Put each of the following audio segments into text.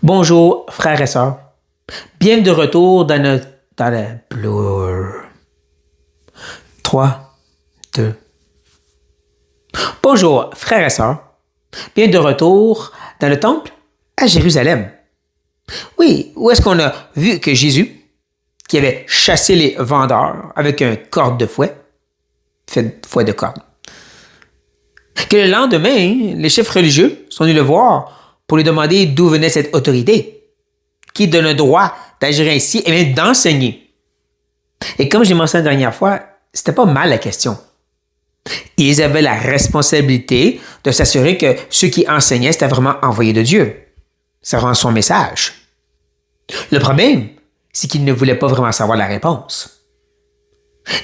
Bonjour, frères et sœurs. Bienvenue de retour dans le blur. 3, 2. Bonjour, frères et sœurs. Bienvenue de retour dans le temple à Jérusalem. Oui, où est-ce qu'on a vu que Jésus, qui avait chassé les vendeurs avec un corde de fouet, fouet de corde, que le lendemain, les chefs religieux sont venus le voir pour lui demander d'où venait cette autorité, qui donne le droit d'agir ainsi et même d'enseigner. Et comme j'ai mentionné la dernière fois, c'était pas mal la question. Ils avaient la responsabilité de s'assurer que ceux qui enseignaient, c'était vraiment envoyé de Dieu. Ça rend son message. Le problème, c'est qu'ils ne voulaient pas vraiment savoir la réponse.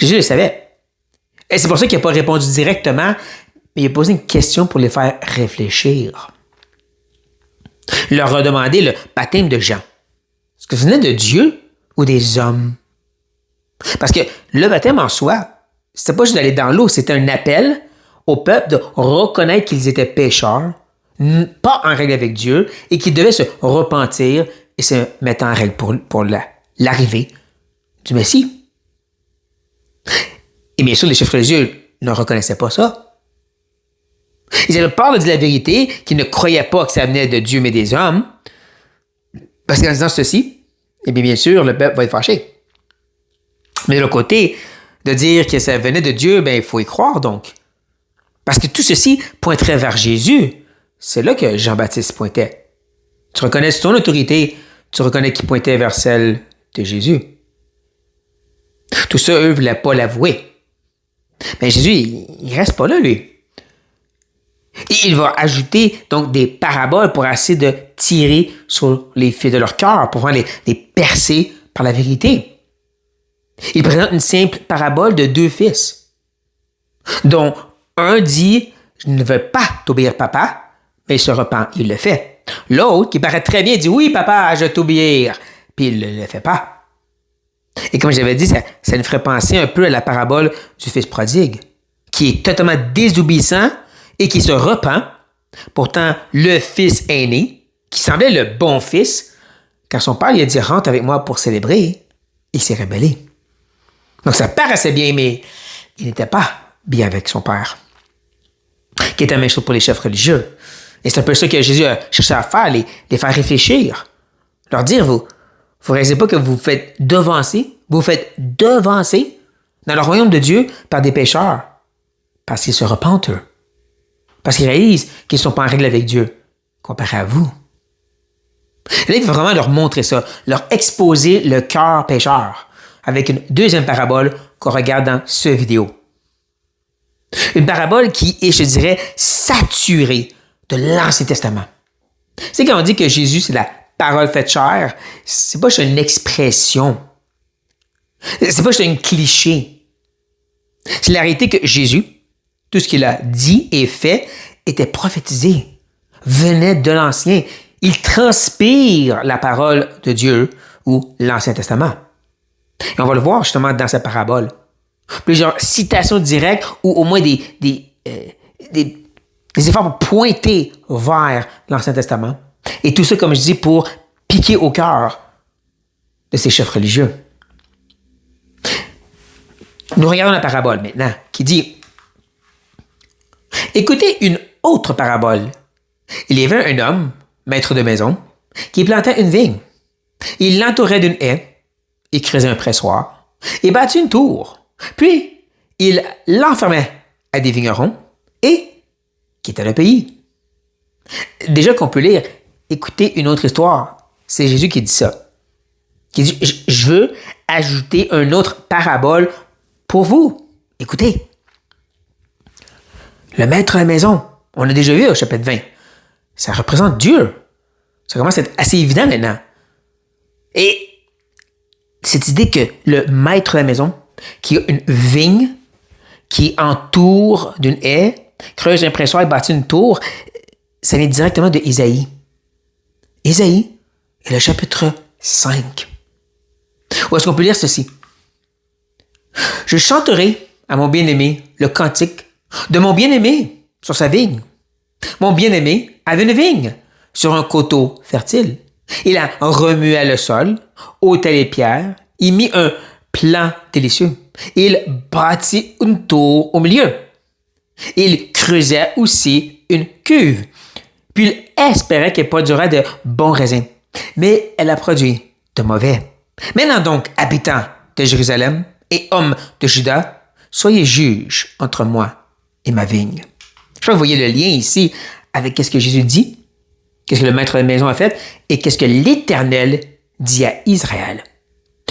Jésus le savait. Et c'est pour ça qu'il n'a pas répondu directement, mais il a posé une question pour les faire réfléchir. Il leur a demandé le baptême de Jean. Est-ce que ça venait de Dieu ou des hommes? Parce que le baptême en soi, c'était pas juste d'aller dans l'eau, c'était un appel au peuple de reconnaître qu'ils étaient pécheurs, pas en règle avec Dieu, et qu'ils devaient se repentir et se mettre en règle pour l'arrivée du Messie. Et bien sûr, les chefs religieux ne reconnaissaient pas ça. Ils avaient peur de dire la vérité, qu'ils ne croyaient pas que ça venait de Dieu mais des hommes. Parce qu'en disant ceci, eh bien sûr, le peuple va être fâché. Mais de l'autre côté, de dire que ça venait de Dieu, il faut y croire donc. Parce que tout ceci pointerait vers Jésus. C'est là que Jean-Baptiste pointait. Tu reconnais son autorité, tu reconnais qu'il pointait vers celle de Jésus. Tout ça, eux ne voulaient pas l'avouer. Mais Jésus, il ne reste pas là, lui. Et il va ajouter donc des paraboles pour essayer de tirer sur les fils de leur cœur, pour pouvoir les percer par la vérité. Il présente une simple parabole de 2 fils, dont un dit « Je ne veux pas t'obéir, papa », mais il se repent, il le fait. L'autre, qui paraît très bien, dit « Oui, papa, je vais t'obéir », puis il ne le fait pas. Et comme j'avais dit, ça nous ferait penser un peu à la parabole du fils prodigue, qui est totalement désobéissant et qui se repent. Pourtant, le fils aîné, qui semblait le bon fils, quand son père lui a dit « Rentre avec moi pour célébrer », il s'est rebellé. Donc ça paraissait bien, mais il n'était pas bien avec son père. Qui était la même chose pour les chefs religieux. Et c'est un peu ça que Jésus a cherché à faire, les faire réfléchir. Leur dire, vous ne réalisez pas que vous faites devancer dans le royaume de Dieu par des pécheurs, parce qu'ils se repentent eux. Parce qu'ils réalisent qu'ils ne sont pas en règle avec Dieu, comparé à vous. Et là, il faut vraiment leur montrer ça, leur exposer le cœur pécheur, avec une deuxième parabole qu'on regarde dans cette vidéo. Une parabole qui est, je dirais, saturée de l'Ancien Testament. C'est quand on dit que Jésus, c'est la parole faite chair, c'est pas juste une expression. C'est pas juste un cliché. C'est la réalité que Jésus, tout ce qu'il a dit et fait, était prophétisé, venait de l'Ancien. Il transpire la parole de Dieu ou l'Ancien Testament. Et on va le voir justement dans cette parabole. Plusieurs citations directes ou au moins des efforts pour pointer vers l'Ancien Testament. Et tout ça, comme je dis, pour piquer au cœur de ces chefs religieux. Nous regardons la parabole maintenant, qui dit « Écoutez une autre parabole. Il y avait un homme, maître de maison, qui plantait une vigne. Il l'entourait d'une haie, il creusait un pressoir, et bâtit une tour. Puis, il l'enfermait à des vignerons et quittait le pays. » Déjà qu'on peut lire « Écoutez une autre histoire », c'est Jésus qui dit ça. Qui dit « Je veux ajouter une autre parabole pour vous. Écoutez. » Le maître de la maison, on l'a déjà vu au chapitre 20. Ça représente Dieu. Ça commence à être assez évident maintenant. Et cette idée que le maître de la maison, qui a une vigne, qui entoure d'une haie, creuse un pressoir et bâtit une tour, ça vient directement de Isaïe. Isaïe est le chapitre 5. Où est-ce qu'on peut lire ceci? « Je chanterai à mon bien-aimé le cantique de mon bien-aimé sur sa vigne. Mon bien-aimé avait une vigne sur un coteau fertile. Il a remué le sol, ôté les pierres, il mit un plan délicieux. Il bâtit une tour au milieu. Il creusait aussi une cuve. Puis il espérait qu'elle produirait de bons raisins. Mais elle a produit de mauvais. Maintenant donc, habitants de Jérusalem et hommes de Juda, soyez juges entre moi et ma vigne. Je crois que vous voyez le lien ici avec ce que Jésus dit, qu'est-ce que le maître de maison a fait et qu'est-ce que l'Éternel dit à Israël.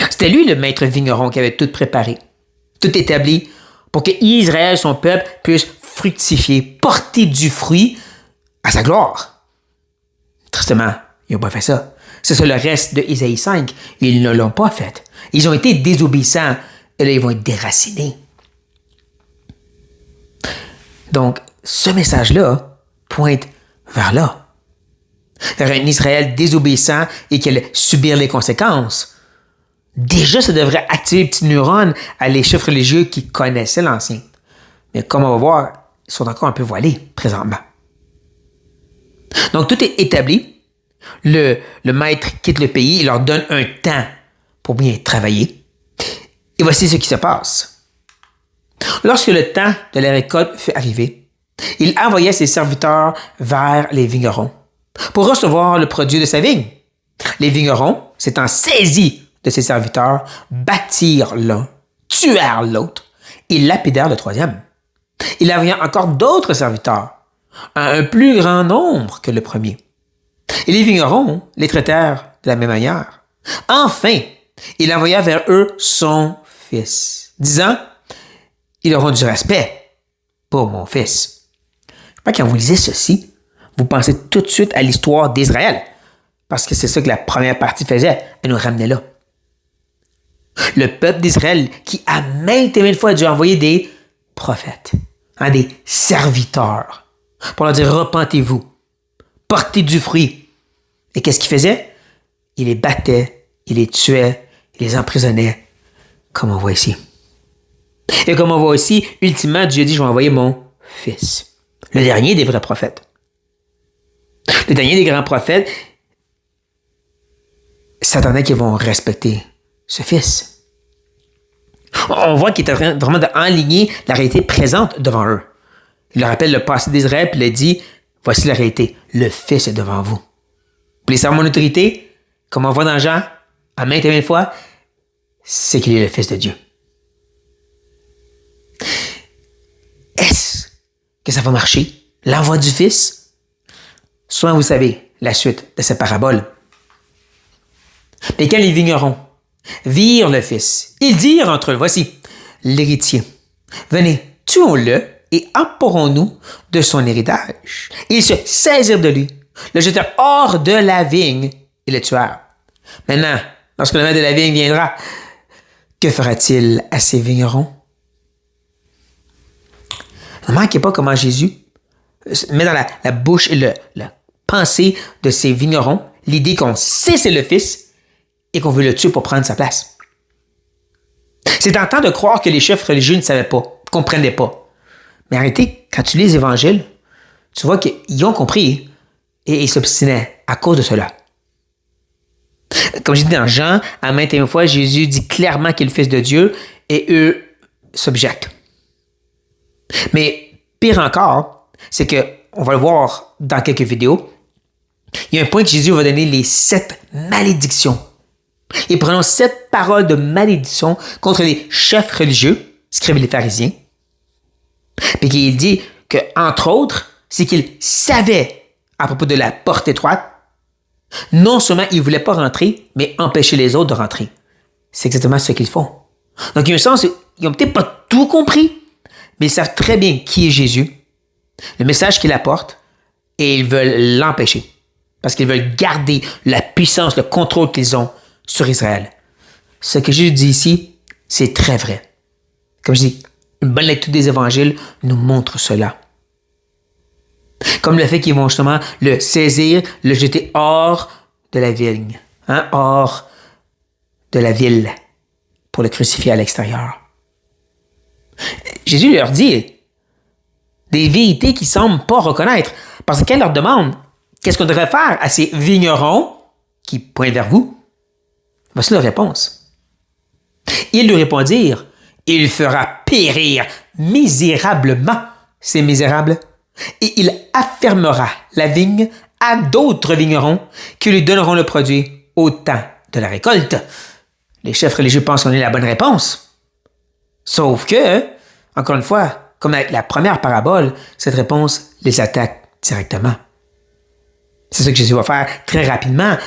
C'était lui le maître vigneron qui avait tout préparé, tout établi pour que Israël, son peuple, puisse fructifier, porter du fruit à sa gloire. Tristement, ils n'ont pas fait ça. C'est ça le reste de Isaïe 5. Ils ne l'ont pas fait. Ils ont été désobéissants et là, ils vont être déracinés. Donc, ce message-là pointe vers là. Vers un Israël désobéissant et qui allait subir les conséquences. Déjà, ça devrait activer les petites neurones à les chefs religieux qui connaissaient l'Ancien. Mais comme on va voir, ils sont encore un peu voilés présentement. Donc, tout est établi. Le maître quitte le pays, il leur donne un temps pour bien travailler. Et voici ce qui se passe. Lorsque le temps de la récolte fut arrivé, il envoya ses serviteurs vers les vignerons pour recevoir le produit de sa vigne. Les vignerons, s'étant saisis de ses serviteurs, battirent l'un, tuèrent l'autre et lapidèrent le troisième. Il envoya encore d'autres serviteurs, un plus grand nombre que le premier. Et les vignerons les traitèrent de la même manière. Enfin, il envoya vers eux son fils, disant, « Ils auront du respect pour mon fils. » Quand vous lisez ceci, vous pensez tout de suite à l'histoire d'Israël, parce que c'est ça que la première partie faisait, elle nous ramenait là. Le peuple d'Israël qui a maintes et maintes fois dû envoyer des prophètes, des serviteurs, pour leur dire « Repentez-vous, portez du fruit. » Et qu'est-ce qu'il faisait? Il les battait, il les tuait, il les emprisonnait, comme on voit ici. Et comme on voit aussi, ultimement, Dieu dit, je vais envoyer mon fils. Le dernier des vrais prophètes. Le dernier des grands prophètes s'attendait qu'ils vont respecter ce fils. On voit qu'il est en train vraiment d'enligner la réalité présente devant eux. Il leur rappelle le passé d'Israël, puis il leur dit, voici la réalité, le fils est devant vous. Pour les sermons d'autorité, comme on voit dans Jean, à maintes et maintes fois, c'est qu'il est le Fils de Dieu. Est-ce que ça va marcher? L'envoi du Fils? Soit vous savez la suite de cette parabole. Mais quand les vignerons virent le Fils, ils dirent entre eux, voici, l'héritier, venez, tuons-le et emporrons-nous de son héritage. Et ils se saisirent de lui, le jetèrent hors de la vigne et le tuèrent. Maintenant, lorsque le maître de la vigne viendra, que fera-t-il à ces vignerons? Ne manquez pas comment Jésus met dans la bouche et la pensée de ces vignerons l'idée qu'on sait c'est le Fils et qu'on veut le tuer pour prendre sa place. C'est tentant de croire que les chefs religieux ne savaient pas, ne comprenaient pas. Mais en réalité, quand tu lis les évangiles, tu vois qu'ils ont compris et ils s'obstinaient à cause de cela. Comme j'ai dit dans Jean, à maintes et maintes fois, Jésus dit clairement qu'il est le Fils de Dieu et eux s'objectent. Mais pire encore, c'est que, on va le voir dans quelques vidéos, il y a un point que Jésus va donner les 7 malédictions. Il prononce 7 paroles de malédiction contre les chefs religieux, scribes et les pharisiens. Puis qu'il dit que, entre autres, c'est qu'il savait à propos de la porte étroite, non seulement ils ne voulaient pas rentrer, mais empêcher les autres de rentrer. C'est exactement ce qu'ils font. Donc, il y a un sens, ils n'ont peut-être pas tout compris, mais ils savent très bien qui est Jésus, le message qu'il apporte, et ils veulent l'empêcher. Parce qu'ils veulent garder la puissance, le contrôle qu'ils ont sur Israël. Ce que Jésus dit ici, c'est très vrai. Comme je dis, une bonne lecture des évangiles nous montre cela. Comme le fait qu'ils vont justement le saisir, le jeter hors de la vigne, hors de la ville, pour le crucifier à l'extérieur. Jésus leur dit des vérités qu'ils ne semblent pas reconnaître. Parce qu'elle leur demande qu'est-ce qu'on devrait faire à ces vignerons qui pointe vers vous? Voici leur réponse. Ils lui répondirent, il fera périr misérablement ces misérables, et il affermera la vigne à d'autres vignerons qui lui donneront le produit au temps de la récolte. Les chefs religieux pensent qu'on ait la bonne réponse. Sauf que, encore une fois, comme avec la première parabole, cette réponse les attaque directement. C'est ce que Jésus va faire très rapidement,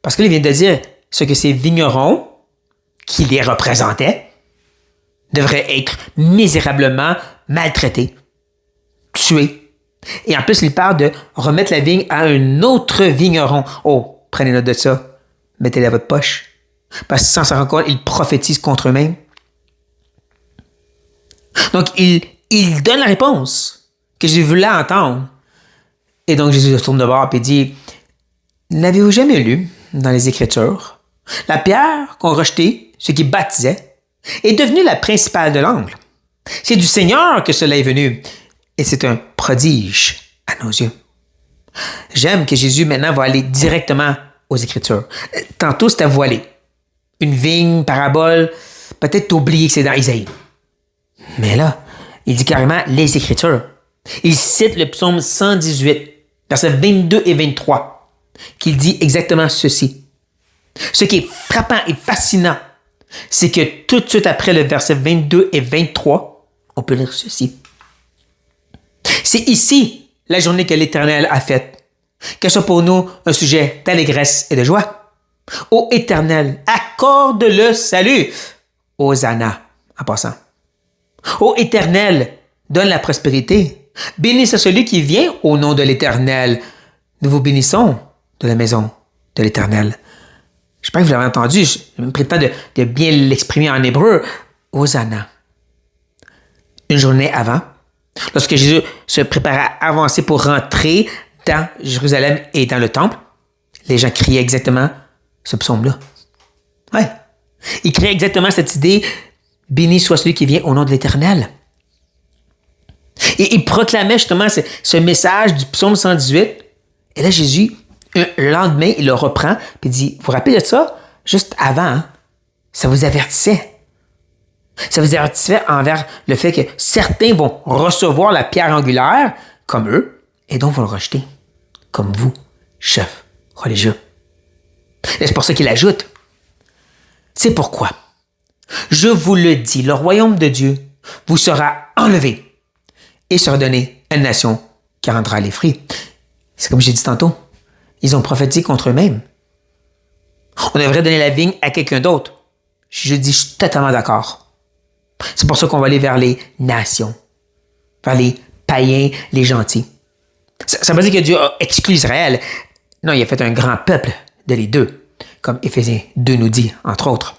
parce qu'il vient de dire ce que ces vignerons, qui les représentaient, devraient être misérablement maltraités, tués. Et en plus, il parle de remettre la vigne à un autre vigneron. Oh, prenez note de ça. Mettez-la à votre poche. Parce que sans s'en rendre compte, ils prophétisent contre eux-mêmes. Donc, il donne la réponse que Jésus voulait entendre. Et donc, Jésus se tourne de bord et dit, n'avez-vous jamais lu dans les Écritures, la pierre qu'on rejetait, ce qui baptisait, est devenue la principale de l'angle. C'est du Seigneur que cela est venu, et c'est un prodige à nos yeux. J'aime que Jésus maintenant va aller directement aux Écritures. Tantôt, c'était voilé. Une vigne, parabole, peut-être oublié que c'est dans Isaïe. Mais là, il dit carrément les Écritures. Il cite le psaume 118, versets 22 et 23, qui dit exactement ceci. Ce qui est frappant et fascinant, c'est que tout de suite après le verset 22 et 23, on peut lire ceci. C'est ici la journée que l'Éternel a faite, qu'elle soit pour nous un sujet d'allégresse et de joie. Ô Éternel, accorde le salut. Hosanna, en passant. Ô Éternel, donne la prospérité. Bénisse celui qui vient au nom de l'Éternel. Nous vous bénissons de la maison de l'Éternel. Je pense que vous l'avez entendu, je me prétends de bien l'exprimer en hébreu. Hosanna. Une journée avant, lorsque Jésus se préparait à avancer pour rentrer dans Jérusalem et dans le temple, les gens criaient exactement ce psaume-là. Ouais. Ils criaient exactement cette idée, béni soit celui qui vient au nom de l'Éternel. Et ils proclamaient justement ce message du psaume 118. Et là, Jésus, le lendemain, il le reprend et dit, vous vous rappelez de ça? Juste avant, hein? Ça vous avertissait. Ça vous avertissait envers le fait que certains vont recevoir la pierre angulaire, comme eux, et donc vont le rejeter, comme vous, chefs religieux. Et c'est pour ça qu'il ajoute, c'est pourquoi, je vous le dis, le royaume de Dieu vous sera enlevé et sera donné à une nation qui rendra les fruits. C'est comme j'ai dit tantôt, ils ont prophétisé contre eux-mêmes. On devrait donner la vigne à quelqu'un d'autre. Je dis, je suis totalement d'accord. C'est pour ça qu'on va aller vers les nations, vers les païens, les gentils. Ça ne veut pas dire que Dieu a exclu Israël. Non, il a fait un grand peuple de les deux, comme Éphésiens 2 nous dit, entre autres.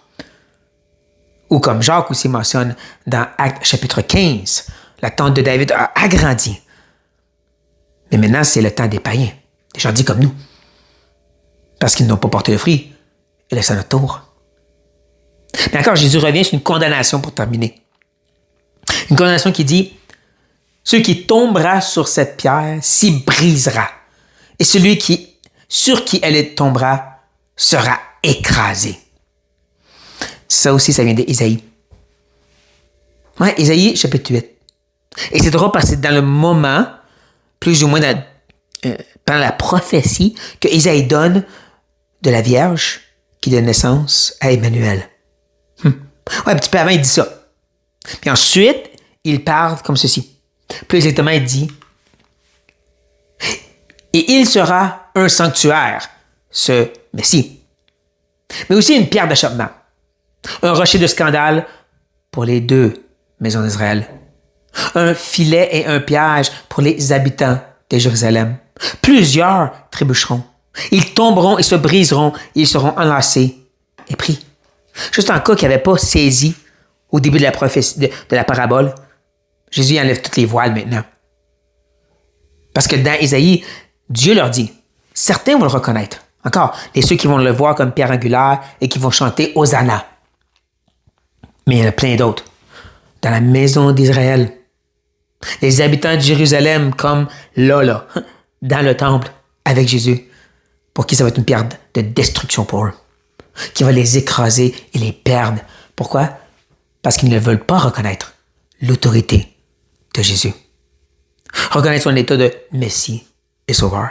Ou comme Jacques aussi mentionne dans Actes chapitre 15, la tente de David a agrandi. Mais maintenant, c'est le temps des païens, des gentils comme nous. Parce qu'ils n'ont pas porté le fruit. Et là, c'est à notre tour. Mais encore, Jésus revient sur une condamnation pour terminer. Une condamnation qui dit, celui qui tombera sur cette pierre s'y brisera. Et celui sur qui elle tombera sera écrasé. Ça aussi, ça vient d'Ésaïe. Ouais, Ésaïe, chapitre 8. Et c'est drôle parce que c'est dans le moment, plus ou moins pendant la prophétie, que Ésaïe donne de la Vierge qui donne naissance à Emmanuel. Ouais, un petit peu avant, il dit ça. Puis ensuite, il parle comme ceci. Plus exactement, il dit, et il sera un sanctuaire, ce Messie, mais aussi une pierre d'achoppement, un rocher de scandale pour les deux maisons d'Israël, un filet et un piège pour les habitants de Jérusalem. Plusieurs trébucheront. Ils tomberont et se briseront, et ils seront enlacés et pris. Juste en cas qu'ils n'avaient pas saisi au début de la prophétie, de la parabole, Jésus enlève toutes les voiles maintenant. Parce que dans Ésaïe, Dieu leur dit, certains vont le reconnaître. Encore, les ceux qui vont le voir comme pierre angulaire et qui vont chanter Hosanna. Mais il y en a plein d'autres. Dans la maison d'Israël, les habitants de Jérusalem comme là, dans le temple, avec Jésus. pour qui ça va être une pierre de destruction pour eux, qui va les écraser et les perdre. Pourquoi? Parce qu'ils ne veulent pas reconnaître l'autorité de Jésus. Reconnaître son état de Messie et Sauveur.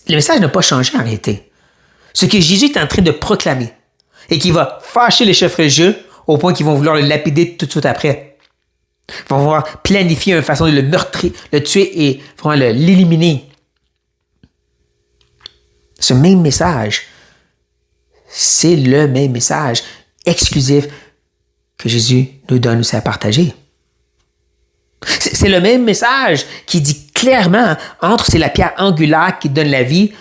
Le message n'a pas changé en réalité. Ce que Jésus est en train de proclamer et qui va fâcher les chefs religieux au point qu'ils vont vouloir le lapider tout de suite après. Ils vont vouloir planifier une façon de le meurtrir, le tuer et vraiment l'éliminer. Ce même message, c'est le même message exclusif que Jésus nous donne aussi à partager. C'est le même message qui dit clairement entre c'est la pierre angulaire qui te donne la vie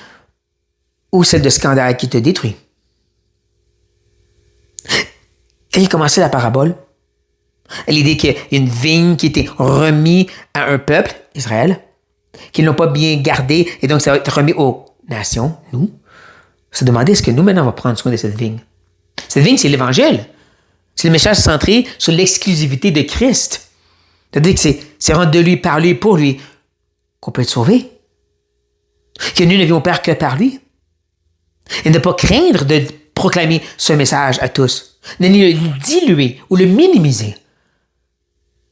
ou celle de scandale qui te détruit. Quand il a commencé la parabole, l'idée qu'il y a une vigne qui était remise à un peuple, Israël, qu'ils n'ont pas bien gardé et donc ça va être remis aux nations, nous, se demander est-ce que nous maintenant on va prendre soin de cette vigne. Cette vigne, c'est l'Évangile. C'est le message centré sur l'exclusivité de Christ. C'est-à-dire que c'est rendre de lui, par lui, pour lui, qu'on peut être sauvé. Que nous ne vivons au Père que par lui. Et ne pas craindre de proclamer ce message à tous. Ne ni le diluer ou le minimiser.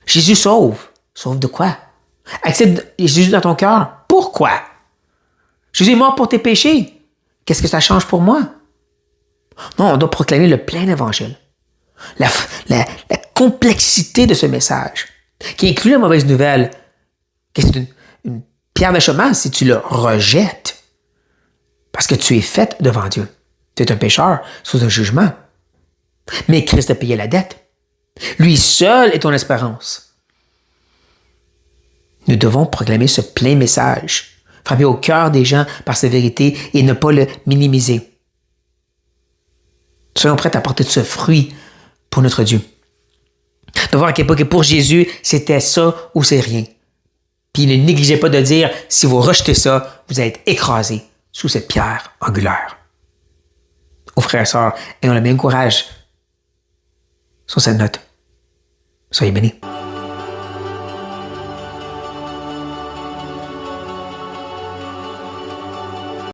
Jésus sauve. Sauve de quoi? Accepte Jésus dans ton cœur. Pourquoi? Jésus est mort pour tes péchés. Qu'est-ce que ça change pour moi? Non, on doit proclamer le plein évangile. La complexité de ce message, qui inclut la mauvaise nouvelle, que c'est une pierre d'achoppement si tu le rejettes. Parce que tu es fait devant Dieu. Tu es un pécheur sous un jugement. Mais Christ a payé la dette. Lui seul est ton espérance. Nous devons proclamer ce plein message, frapper au cœur des gens par sa vérité et ne pas le minimiser. Soyons prêts à porter ce fruit pour notre Dieu. De voir à quel point que pour Jésus, c'était ça ou c'est rien. Puis il ne négligeait pas de dire, si vous rejetez ça, vous allez être écrasés sous cette pierre angulaire. Aux frères et sœurs, ayons le même courage sur cette note. Soyez bénis.